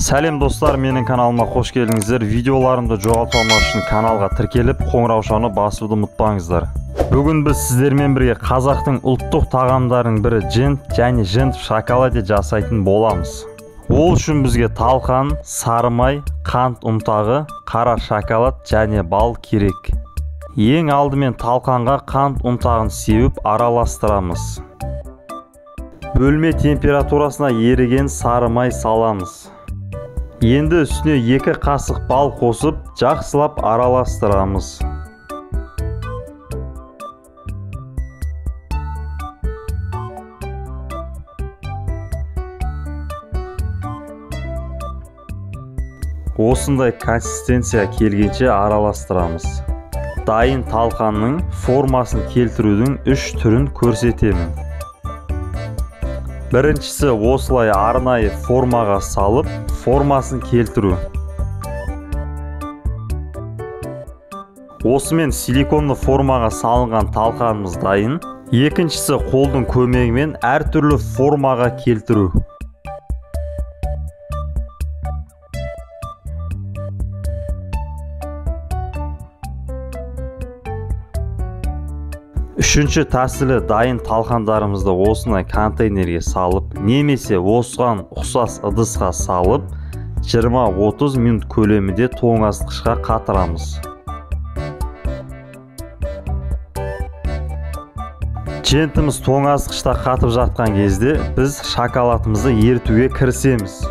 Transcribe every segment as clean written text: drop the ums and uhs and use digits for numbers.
Сәлем достар, менің каналыма қош келдіңіздер. Видеоларымды жоғалтпау үшін каналға тіркеліп, қоңыраушаны басуды ұмытпаңыздар. Бүгін біз сіздермен бірге қазақтың ұлттық тағамдарының бірі жент және жент шоколаде жасайтын боламыз. Ол үшін бізге талқан, сары май, қант ұнтағы, қара шоколад және бал керек. Ең алдымен талқанға қант ұнтағын сеуіп араластырамыз. Бөлме температурасына еріген сары май саламыз. Енді үстіне 2 қасық бал қосып, жақсылап араластырамыз. Осындай консистенция келгенше араластырамыз. Дайын талқанның формасын келтірудің 3 түрін көрсетемін. Біріншісі осылай арнайы формаға салып, формасын келтіру. Осымен силиконды формаға салынған талқанымыз дайын. Екіншісі қолдың көмегімен әртүрлі формаға келтіру. Үшінші тәсілі дайын талқандарымызды осындай контейнерге салып, немесе осыған ұқсас ыдысқа салып, 20-30 минут көлемінде тоңазытқышқа қатырамыз. Жентіміз тоңазытқышта қатып жатқан кезде біз шоколадымызды ерітуге кірісеміз.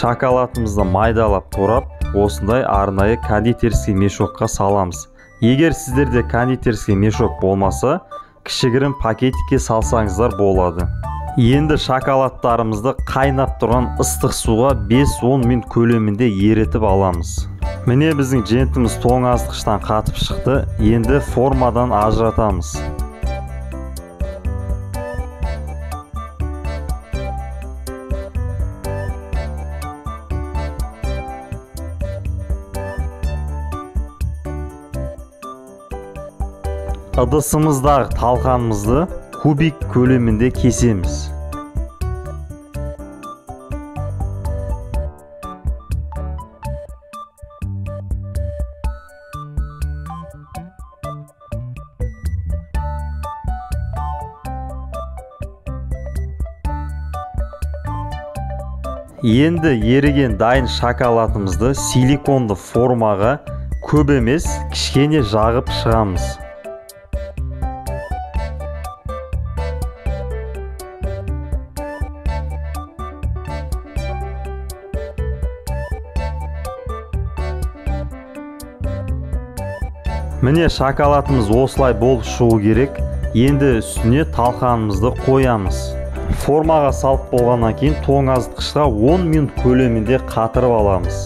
Шоколадымызды майдалап турап, осындай арнайы кондитерский мешокқа саламыз. Егер сіздерде кондитерский мешок болмаса, кішігірім пакетикке салсаңыздар болады. Енді шоколадтарымызды қайнап тұрған ыстық суға 5-10 минут көлемінде ерітіп аламыз. Міне біздің жентіміз тоңазытқыштан қатып шықты, енді формадан ажыратамыз. Ыдысымыздағы талқанымызды кубик көлемінде кесеміз. Енді еріген дайын шоколадымызды силиконды формаға көп емес, кішкене жағып шығамыз. Міне шоколадымыз осылай болып шығу керек. Енді үстіне талқанымызды қоямыз. Формаға салып болғаннан кейін тоңазытқышқа 10 минут көлемінде қатырып аламыз.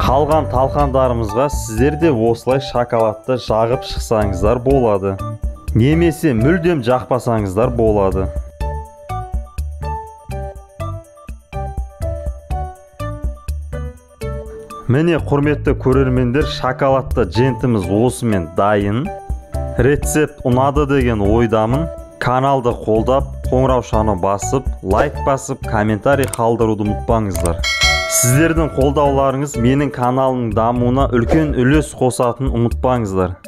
Қалған талқандарымызға сіздер де осылай шоколадты жағып шықсаңыздар болады. Немесе мүлдем жақпасаңыздар болады. Міне құрметті көрермендер, шоколадты жентіміз осымен дайын. Рецепт ұнады деген ойдамын. Каналды қолдап, қоңыраушаны басып, лайк басып, комментарий қалдыруды ұмытпаңыздар. Сіздердің қолдауларыңыз менің каналымның дамуына үлкен үлес қосатынын ұмытпаңыздар.